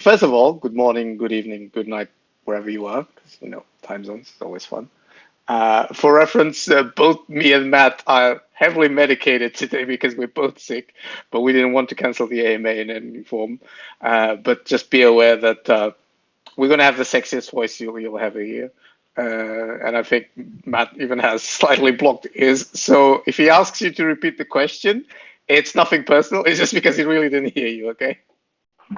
First of all, good morning, good evening, good night, wherever you are, because time zones is always fun. For reference, both me and Matt are heavily medicated today because we're both sick, but we didn't want to cancel the AMA in any form. But just be aware that we're going to have the sexiest voice you'll ever hear. And I think Matt even has slightly blocked ears. So if he asks you to repeat the question, it's nothing personal. It's just because he really didn't hear you, okay?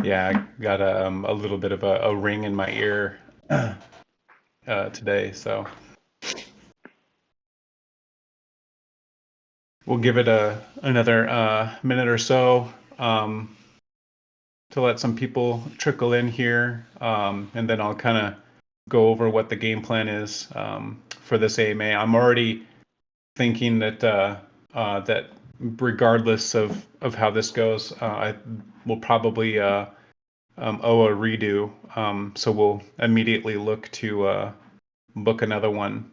Yeah, I got a little bit of a ring in my ear today, so we'll give it another minute or so to let some people trickle in here, and then I'll kind of go over what the game plan is for this AMA. I'm already thinking that regardless of how this goes, I will probably owe a redo. So we'll immediately look to book another one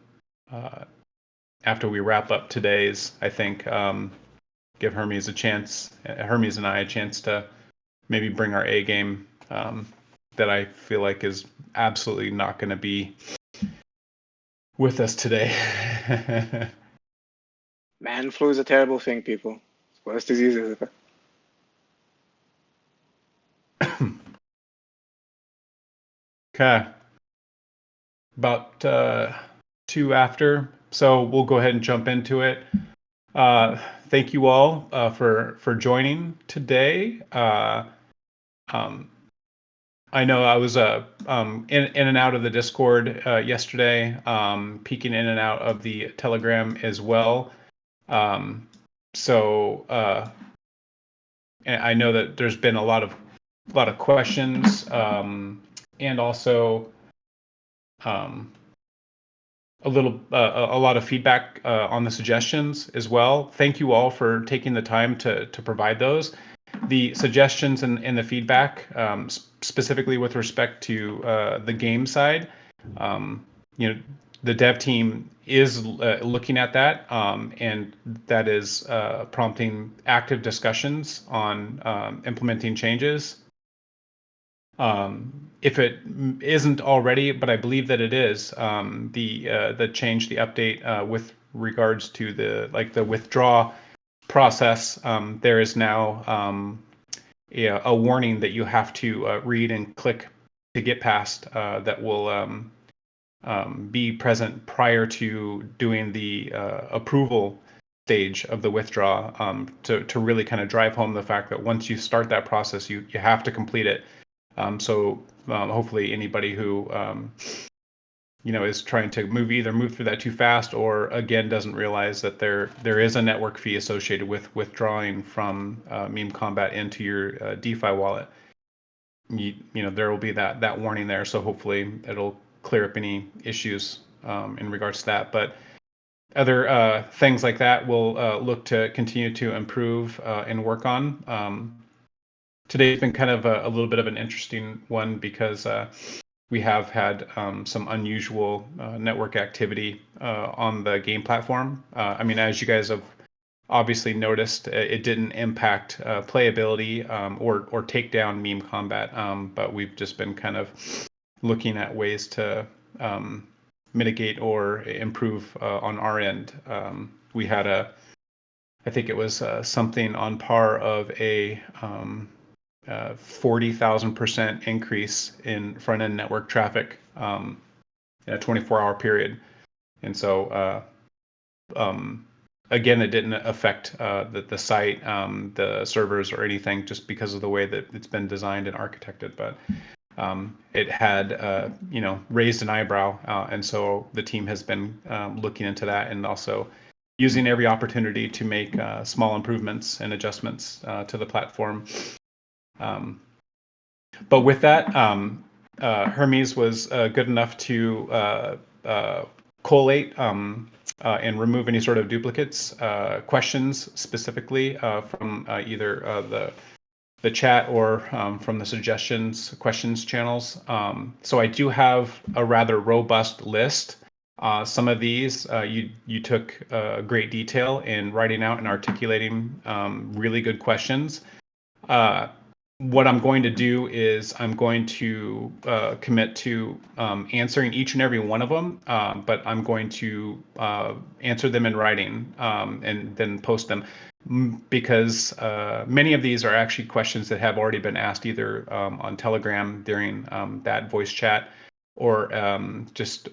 after we wrap up today's. I think give Hermes and I a chance to maybe bring our A game that I feel like is absolutely not going to be with us today. Man flu is a terrible thing, people. It's the worst disease ever. Okay, about two after, so we'll go ahead and jump into it. Thank you all for joining today. Um, I know I was in and out of the Discord yesterday, peeking in and out of the Telegram as well. Um, so and I know that there's been a lot of questions, and also um, a lot of feedback on the suggestions as well. Thank you all for taking the time to provide those. The suggestions and the feedback, specifically with respect to the game side, um, the dev team is looking at that, and that is prompting active discussions on implementing changes. If it isn't already, but I believe that it is, the change, the update with regards to the withdraw process, there is now a warning that you have to read and click to get past that will be present prior to doing the approval stage of the withdraw, to really kind of drive home the fact that once you start that process, you have to complete it. So hopefully anybody who is trying to move through that too fast, or again doesn't realize that there is a network fee associated with withdrawing from Meme Kombat into your DeFi wallet. There will be that warning there. So hopefully it'll clear up any issues in regards to that. But other things like that we'll look to continue to improve and work on. Today's been kind of a little bit of an interesting one because we have had some unusual network activity on the game platform. I mean, as you guys have obviously noticed, it didn't impact playability or take down Meme Kombat, but we've just been kind of looking at ways to mitigate or improve on our end. We had I think it was something on par of a 40,000% increase in front end network traffic in a 24-hour period. And so, again, it didn't affect the site, the servers, or anything, just because of the way that it's been designed and architected. But it had, raised an eyebrow, and so the team has been looking into that and also using every opportunity to make small improvements and adjustments to the platform. But with that, Hermes was good enough to collate and remove any sort of duplicates, questions specifically from either the chat or from the questions channels. So I do have a rather robust list. Some of these you took great detail in writing out and articulating really good questions. what I'm going to do is I'm going to commit to answering each and every one of them, but I'm going to answer them in writing and then post them because many of these are actually questions that have already been asked either on Telegram during that voice chat or just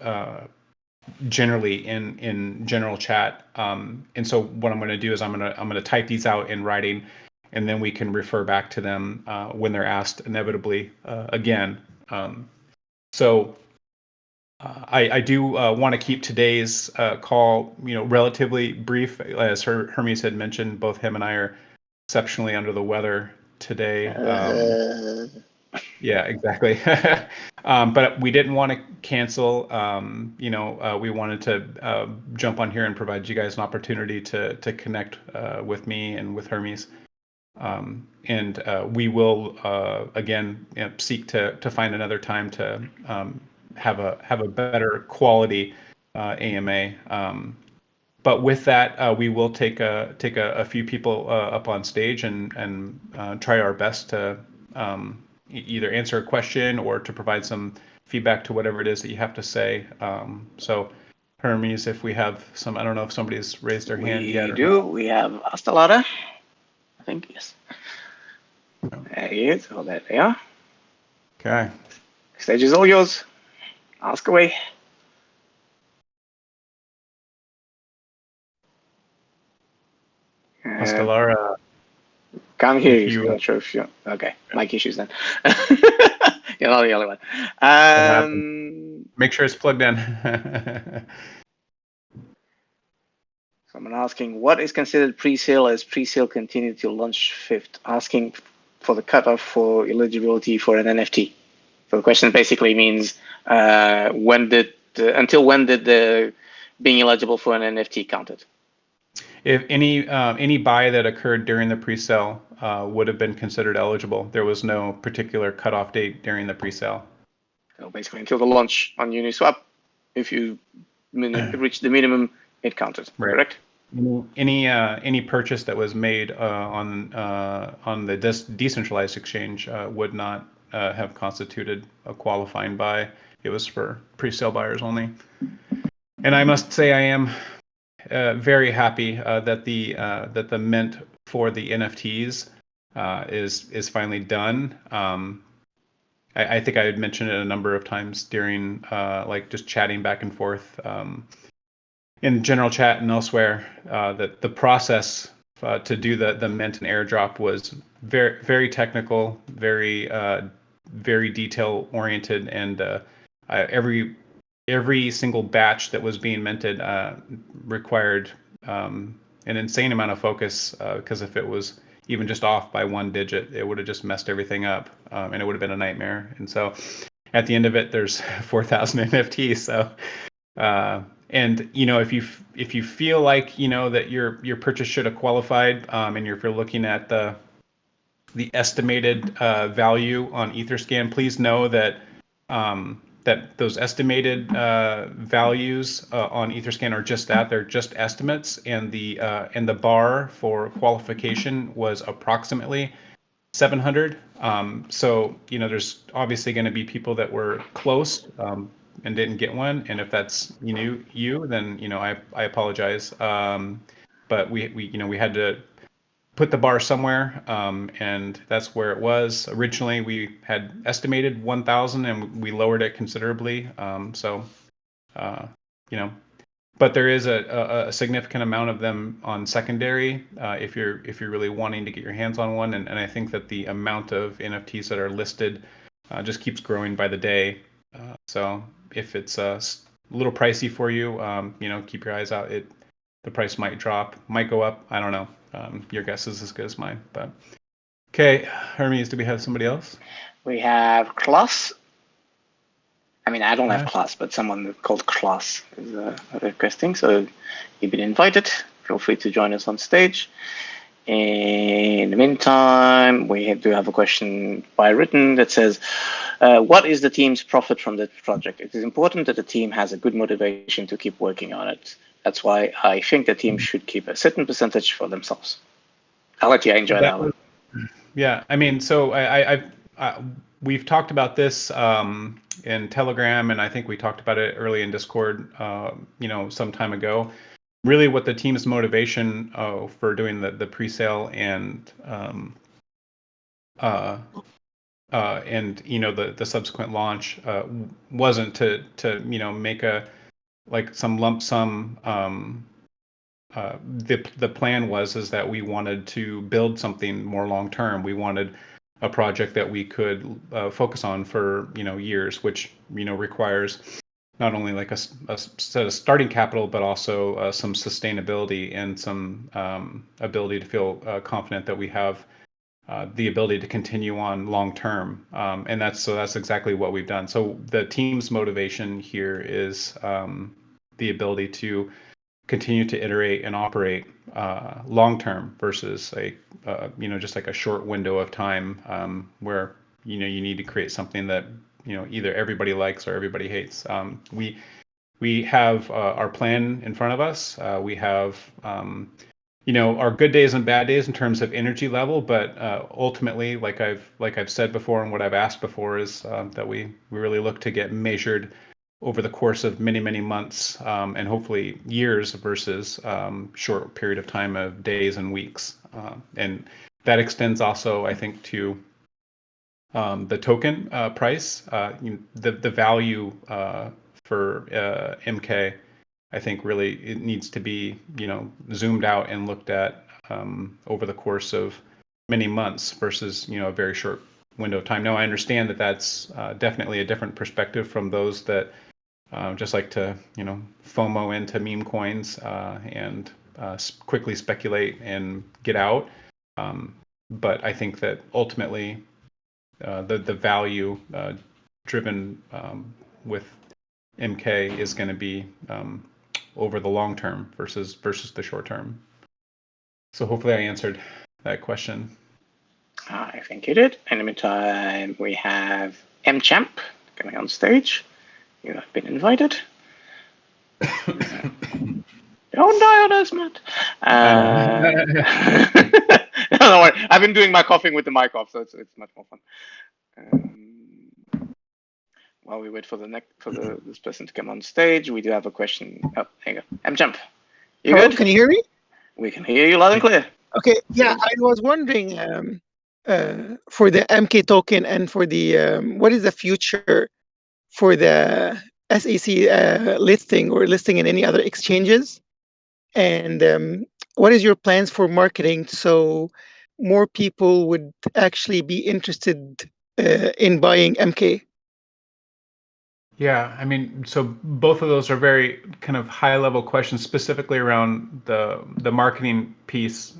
generally in general chat. And so what I'm going to do is I'm going to type these out in writing, and then we can refer back to them when they're asked inevitably again. So I do want to keep today's call, relatively brief. As Hermes had mentioned, both him and I are exceptionally under the weather today. Yeah, exactly. But we didn't want to cancel. We wanted to jump on here and provide you guys an opportunity to connect with me and with Hermes. And we will again seek to find another time to have a better quality AMA. But with that, we will take a few people up on stage and try our best to either answer a question or to provide some feedback to whatever it is that you have to say. So Hermes, if we have some, I don't know if somebody's raised their hand yet. We do. We have Astalada. I think, yes. There he is. Oh, there they are. Okay. Stage is all yours. Ask away. Astalara. Can't hear you. Not sure if you. Okay, mic issues then. You're not the only one. Make sure it's plugged in. Someone asking, what is considered pre-sale as pre-sale continued till launch 5th? Asking for the cutoff for eligibility for an NFT. So the question basically means until when did the being eligible for an NFT counted? If any buy that occurred during the pre-sale would have been considered eligible. There was no particular cutoff date during the pre-sale. So basically, until the launch on Uniswap, if you reach the minimum, it counted. Right. Correct? Any purchase that was made on the decentralized exchange would not have constituted a qualifying buy. It was for pre-sale buyers only. And I must say, I am very happy that the mint for the NFTs is finally done. I think I had mentioned it a number of times during like just chatting back and forth in general chat and elsewhere, that the process to do the mint and airdrop was very, very technical, very detail oriented, and every single batch that was being minted required an insane amount of focus, because if it was even just off by one digit, it would have just messed everything up, and it would have been a nightmare. And so at the end of it, there's 4,000 NFTs. So and if you feel like that your purchase should have qualified, and if you're looking at the estimated value on Etherscan, please know that that those estimated values on Etherscan are just that. They're just estimates, and the bar for qualification was approximately 700. So there's obviously going to be people that were close and didn't get one, and if that's you, then I apologize. But we had to put the bar somewhere, and that's where it was. Originally, we had estimated 1,000, and we lowered it considerably. But there is a significant amount of them on secondary if you're really wanting to get your hands on one, and I think that the amount of NFTs that are listed just keeps growing by the day. So if it's a little pricey for you, keep your eyes out. The price might drop, might go up. I don't know. Your guess is as good as mine. But okay, Hermes, do we have somebody else? We have Klaus. I mean, I don't have Klaus, but someone called Klaus is requesting. So you've been invited. Feel free to join us on stage. In the meantime, we do have a question by written that says, what is the team's profit from the project? It is important that the team has a good motivation to keep working on it. That's why I think the team should keep a certain percentage for themselves. I'll let you enjoy that one. Yeah, I mean, so I've we've talked about this in Telegram, and I think we talked about it early in Discord, some time ago. Really, what the team's motivation for doing the pre-sale uh, and the subsequent launch wasn't to make a like some lump sum. The plan was is that we wanted to build something more long term. We wanted a project that we could focus on for years, which requires not only like a set of starting capital, but also some sustainability and some ability to feel confident that we have the ability to continue on long term. And that's exactly what we've done. So the team's motivation here is the ability to continue to iterate and operate long term versus just like a short window of time where you need to create something that either everybody likes or everybody hates. We have our plan in front of us. We have our good days and bad days in terms of energy level, but ultimately, like I've said before and what I've asked before is that we really look to get measured over the course of many, many months and hopefully years versus short period of time of days and weeks. And that extends also, I think, to the token price. The value for MK, I think, really it needs to be zoomed out and looked at over the course of many months versus a very short window of time. Now, I understand that that's definitely a different perspective from those that just like to, FOMO into meme coins and quickly speculate and get out. But I think that ultimately the value driven with MK is going to be over the long term versus the short term. So hopefully I answered that question. I think you did. In the meantime, we have MChamp coming on stage. You have been invited. Don't die on us, Matt. No, don't worry. I've been doing my coughing with the mic off, so it's much more fun. While we wait for this person to come on stage, we do have a question. Oh, there you go. MChamp, you Hello, good? can you hear me? We can hear you loud and clear. Okay, yeah, I was wondering for the MK token and for the what is the future for the SEC listing or listing in any other exchanges? And what is your plans for marketing so more people would actually be interested in buying MK? Yeah, I mean, so both of those are very kind of high level questions, specifically around the marketing piece.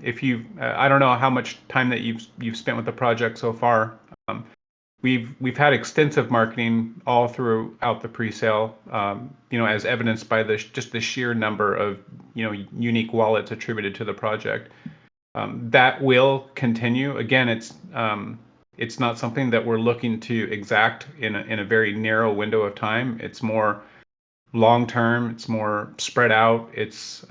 If you, I don't know how much time that you've spent with the project so far. We've had extensive marketing all throughout the pre-sale, as evidenced by just the sheer number of unique wallets attributed to the project. That will continue. Again, it's not something that we're looking to exact in a very narrow window of time. It's more long term. It's more spread out. It's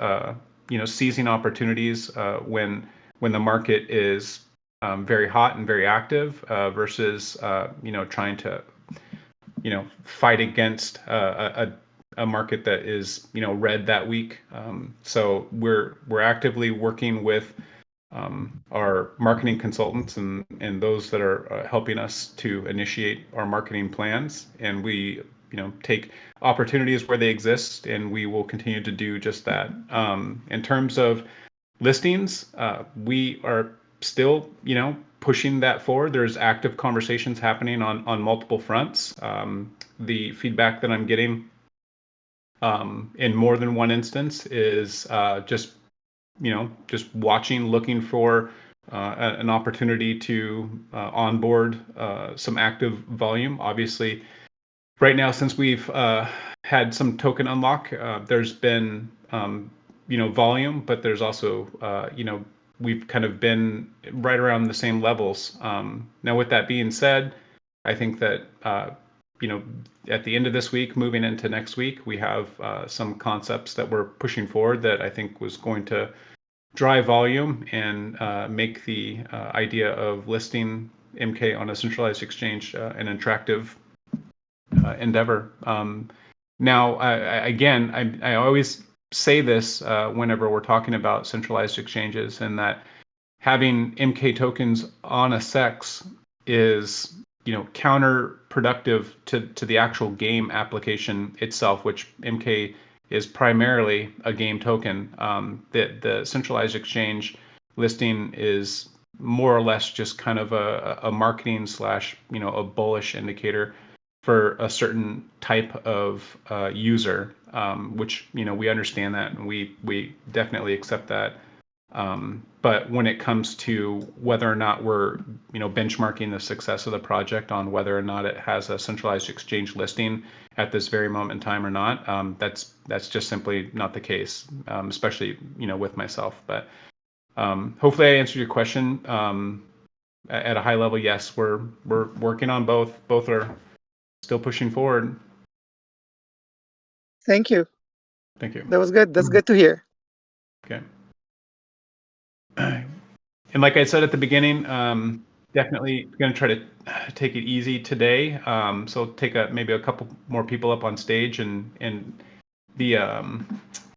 seizing opportunities when the market is very hot and very active versus trying to fight against a market that is red that week. So we're actively working with our marketing consultants and those that are helping us to initiate our marketing plans, and we take opportunities where they exist, and we will continue to do just that. In terms of listings, we are still pushing that forward. There's active conversations happening on multiple fronts. The feedback that I'm getting in more than one instance is just watching, looking for an opportunity to onboard some active volume. Obviously, right now, since we've had some token unlock, there's been volume, but there's also we've kind of been right around the same levels. Now, with that being said, I think that at the end of this week, moving into next week, we have some concepts that we're pushing forward that I think was going to drive volume and make the idea of listing MK on a centralized exchange an attractive endeavor. Now, I always say this whenever we're talking about centralized exchanges, and that having MK tokens on a SEX is, counterproductive to the actual game application itself, which MK is primarily a game token. The centralized exchange listing is more or less just kind of a marketing slash, a bullish indicator for a certain type of user, which, we understand that, and we definitely accept that. But when it comes to whether or not we're, benchmarking the success of the project on whether or not it has a centralized exchange listing at this very moment in time or not, that's just simply not the case, especially, with myself. But hopefully I answered your question. At a high level, yes, we're working on both. Both are still pushing forward. Thank you. Thank you. That was good. That's good to hear. Okay. And like I said at the beginning, definitely going to try to take it easy today. So take maybe a couple more people up on stage, and the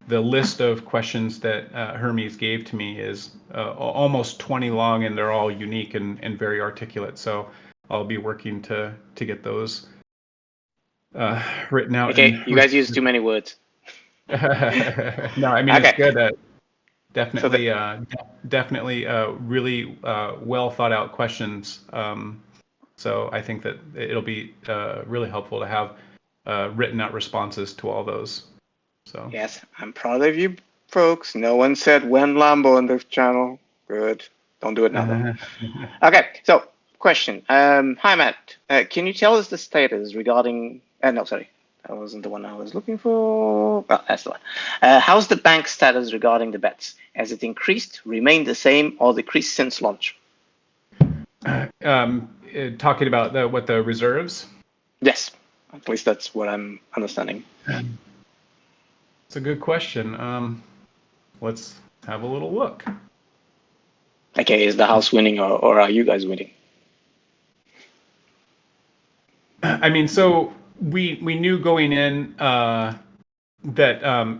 list of questions that Hermes gave to me is almost 20 long, and they're all unique and very articulate. So I'll be working to get those written out. Okay, you guys use too many words. No, I mean, Okay. it's good. Definitely, definitely really well thought out questions. So I think that it'll be really helpful to have written out responses to all those. So Yes, I'm proud of you folks. No one said when Lambo on this channel. Good. Don't do it now though. Okay, so question. Hi Matt. Can you tell us the status regarding no, sorry. That wasn't the one I was looking for. Oh, that's the one. How's the bank status regarding the bets? Has it increased, remained the same, or decreased since launch? Talking about what the reserves? Yes, at least that's what I'm understanding. It's a good question. Let's have a little look. Okay, is the house winning, or are you guys winning? I mean, so we knew going in that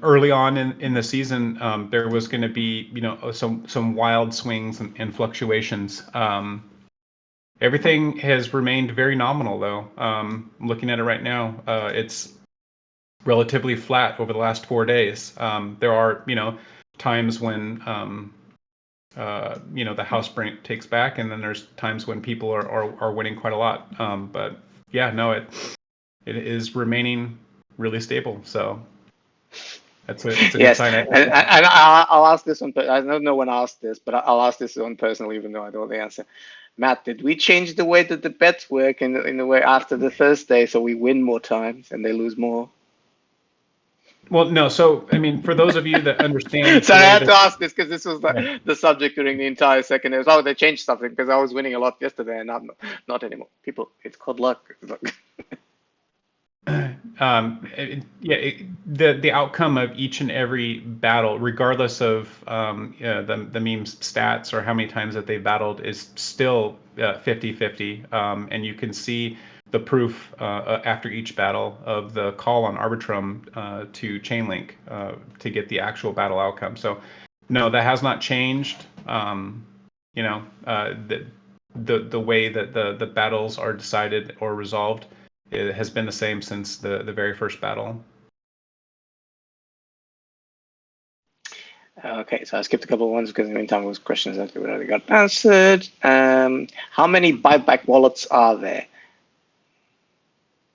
early on in the season there was going to be some wild swings and fluctuations. Everything has remained very nominal though. Looking at it right now, it's relatively flat over the last 4 days. There are times when the house takes back, and then there's times when people are winning quite a lot. But yeah, no, it is remaining really stable. So it's a good sign. And I'll ask this one. I don't know when I asked this, but I'll ask this one personally, even though I don't know the answer. Matt, did we change the way that the bets work in the way after the first day, so we win more times and they lose more? Well, no. So I mean, for those of you that understand, so I had to ask this because this was the subject during the entire second. It was, oh, they changed something because I was winning a lot yesterday and not anymore. People, it's called luck. The outcome of each and every battle, regardless of the meme's stats or how many times that they battled, is still 50-50. And you can see the proof after each battle of the call on Arbitrum to Chainlink to get the actual battle outcome. So no, that has not changed. The way that the battles are decided or resolved, it has been the same since the very first battle. Okay, so I skipped a couple of ones because in the meantime, those questions that we already got answered. How many buyback wallets are there?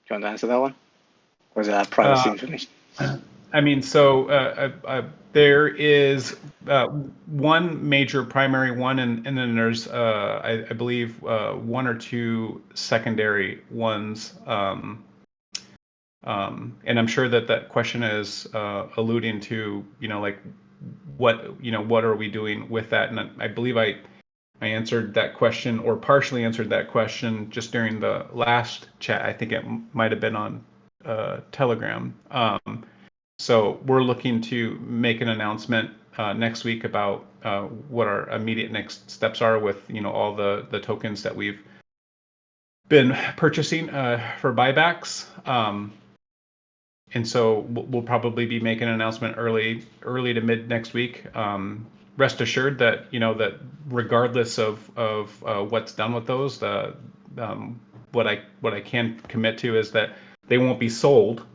Do you want to answer that one? Or is that privacy information? I mean, so there is one major primary one, and then there's, I believe, one or two secondary ones. And I'm sure that question is alluding to, like, what are we doing with that? And I believe I answered that question, or partially answered that question, just during the last chat. I think it might have been on Telegram. So we're looking to make an announcement next week about what our immediate next steps are with all the tokens that we've been purchasing for buybacks. And so we'll probably be making an announcement early to mid next week. Rest assured that that regardless of what's done with those, what I can commit to is that they won't be sold.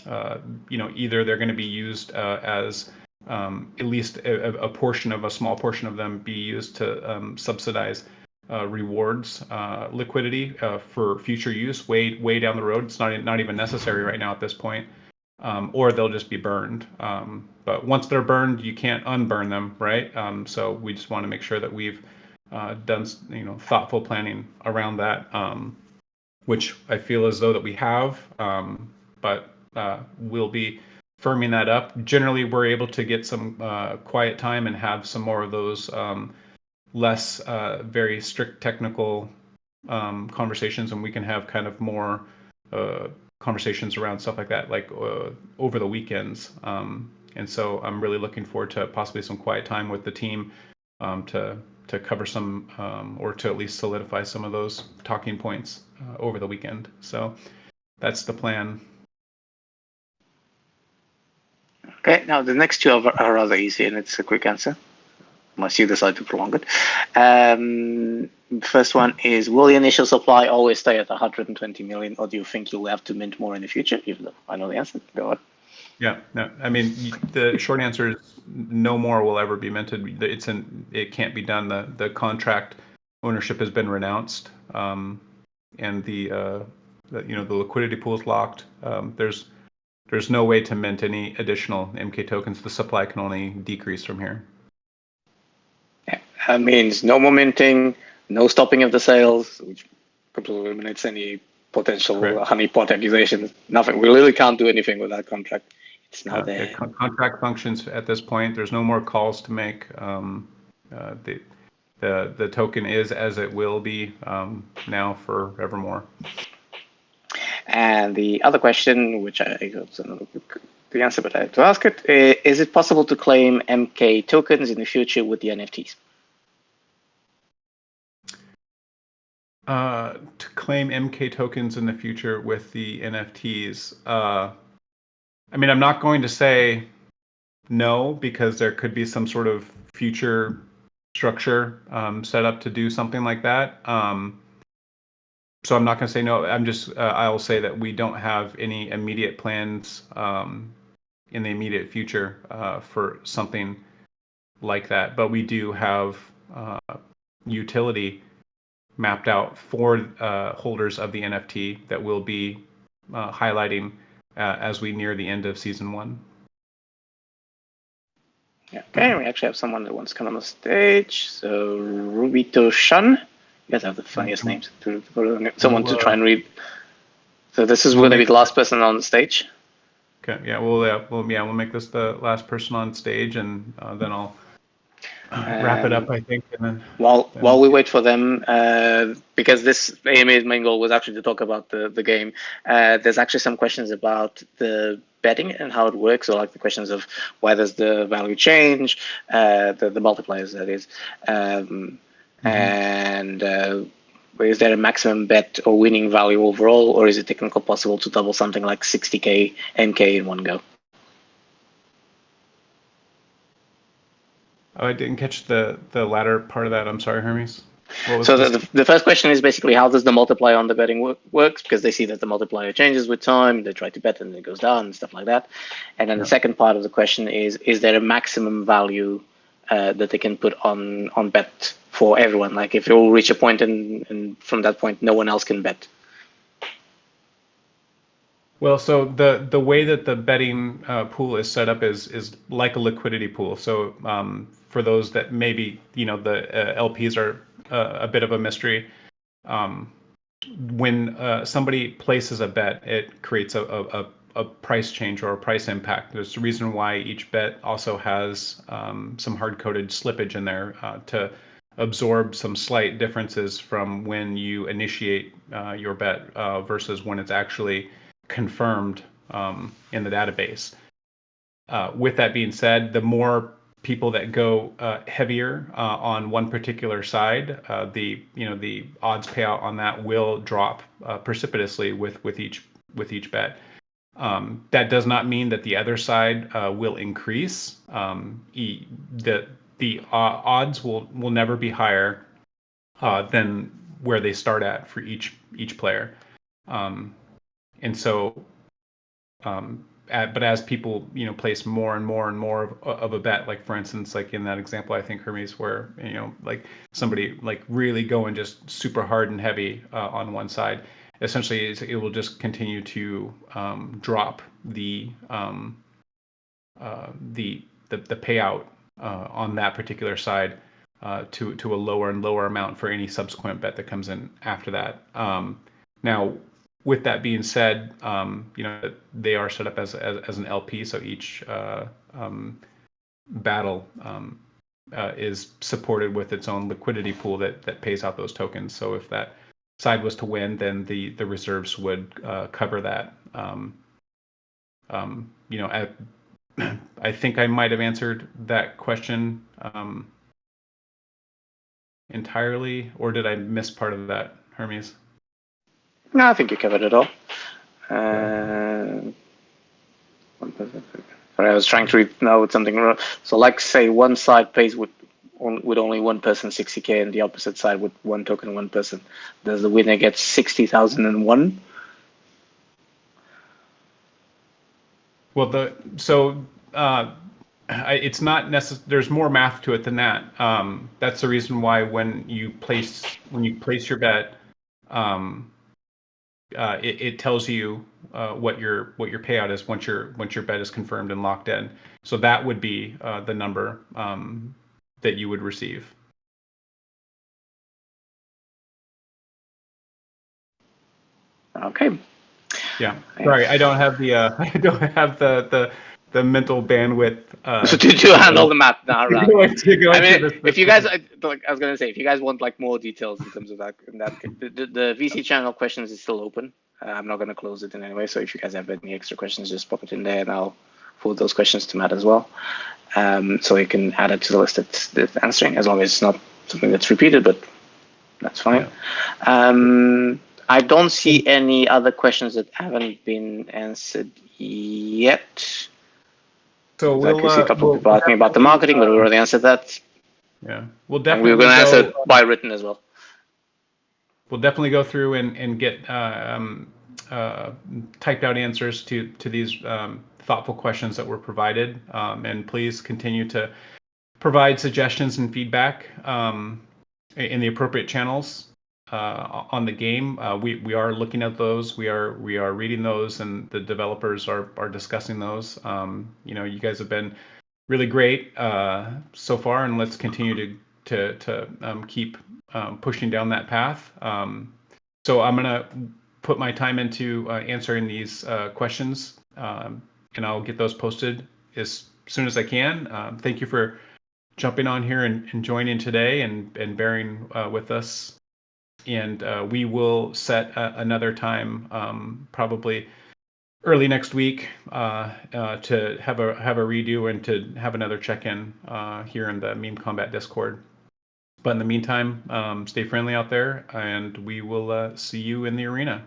Either they're going to be used as at least a small portion of them be used to subsidize rewards liquidity for future use way down the road. It's not even necessary right now at this point, or they'll just be burned. But once they're burned, you can't unburn them, right? So we just want to make sure that we've done thoughtful planning around that, which I feel as though that we have, but we'll be firming that up. Generally, we're able to get some quiet time and have some more of those less very strict technical conversations, and we can have kind of more conversations around stuff like that, like over the weekends. And so I'm really looking forward to possibly some quiet time with the team to cover some or to at least solidify some of those talking points over the weekend. So that's the plan. Okay, now the next two are rather easy, and it's a quick answer, unless you decide to prolong it. First one is, will the initial supply always stay at 120 million, or do you think you'll have to mint more in the future? Even though I know the answer. Go on. Yeah, no, I mean, the short answer is no more will ever be minted. It can't be done. The contract ownership has been renounced, and the liquidity pool is locked. There's no way to mint any additional MK tokens. The supply can only decrease from here. Yeah, that means no more minting, no stopping of the sales, which completely eliminates any potential honeypot accusations. Nothing. We literally can't do anything with that contract. It's now there. Contract functions at this point. There's no more calls to make. The token is as it will be now forevermore. And the other question, which I got the answer, but I have to ask it, is it possible to claim MK tokens in the future with the NFTs? To claim MK tokens in the future with the NFTs, I mean, I'm not going to say no, because there could be some sort of future structure set up to do something like that. So I'm not going to say no. I'll say that we don't have any immediate plans in the immediate future for something like that. But we do have utility mapped out for holders of the NFT that we'll be highlighting as we near the end of season 1. Yeah. Okay, we actually have someone that wants to come on the stage. So Rubito Shun. You guys have the funniest names. Someone to try and read. So this is going to be the last person on the stage. Okay. Yeah. We'll make this the last person on stage, and then I'll wrap it up, I think. And then while we wait for them, because this AMA's main goal was actually to talk about the game. There's actually some questions about the betting and how it works, or like the questions of why does the value change, the multipliers, that is. And is there a maximum bet or winning value overall, or is it technically possible to double something like 60k MK in one go? Oh, I didn't catch the latter part of that. I'm sorry, Hermes. So the first question is basically, how does the multiplier on the betting works? Because they see that the multiplier changes with time. They try to bet and it goes down and stuff like that. And then the second part of the question is there a maximum value that they can put on bet for everyone? Like if you reach a point and from that point, no one else can bet. Well, so the way that the betting pool is set up is like a liquidity pool. So for those that maybe, the LPs are a bit of a mystery, when somebody places a bet, it creates a price change or a price impact. There's a reason why each bet also has some hard-coded slippage in there to absorb some slight differences from when you initiate your bet versus when it's actually confirmed in the database. With that being said, the more people that go heavier on one particular side, the odds payout on that will drop precipitously with each bet. That does not mean that the other side will increase. The odds will never be higher than where they start at for each player. And so, but as people place more and more and more of a bet, like for instance, like in that example, I think Hermes, where like somebody like really going just super hard and heavy on one side, essentially it will just continue to drop the payout on that particular side to a lower and lower amount for any subsequent bet that comes in after that. Now, with that being said, they are set up as an LP, so each battle is supported with its own liquidity pool that pays out those tokens. So if that side was to win, then the reserves would cover that. I think I might have answered that question entirely, or did I miss part of that, Hermes? No, I think you covered it all. Sorry, I was trying to read now with something wrong. So, like, say one side pays with only one person 60K, and the opposite side with one token, one person. Does the winner get 60,001? Well, it's not necessary. There's more math to it than that. That's the reason why when you place your bet, it tells you what your payout is once your bet is confirmed and locked in. So that would be the number that you would receive. Okay. Yeah. Sorry, I don't have the the mental bandwidth to handle the math now. to go If you guys, like, I was gonna say, if you guys want like more details in terms of that, the VC channel questions is still open. I'm not gonna close it in any way. So if you guys have any extra questions, just pop it in there, and I'll forward those questions to Matt as well. So you can add it to the list that's answering, as long as it's not something that's repeated, but that's fine. Yeah. I don't see any other questions that haven't been answered yet. So I can see a couple of people asking about the marketing, but we already answered that. Yeah, we'll definitely. And we were going to answer it by written as well. We'll definitely go through and get typed out answers to these thoughtful questions that were provided, and please continue to provide suggestions and feedback in the appropriate channels on the game. We are looking at those. We are reading those, and the developers are discussing those. You guys have been really great so far, and let's continue to keep pushing down that path. So I'm gonna put my time into answering these questions, and I'll get those posted as soon as I can. Thank you for jumping on here and joining today and bearing with us. And we will set another time, probably early next week, to have a redo and to have another check-in here in the Meme Kombat Discord. But in the meantime, stay friendly out there, and we will see you in the arena.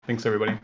Thanks, everybody.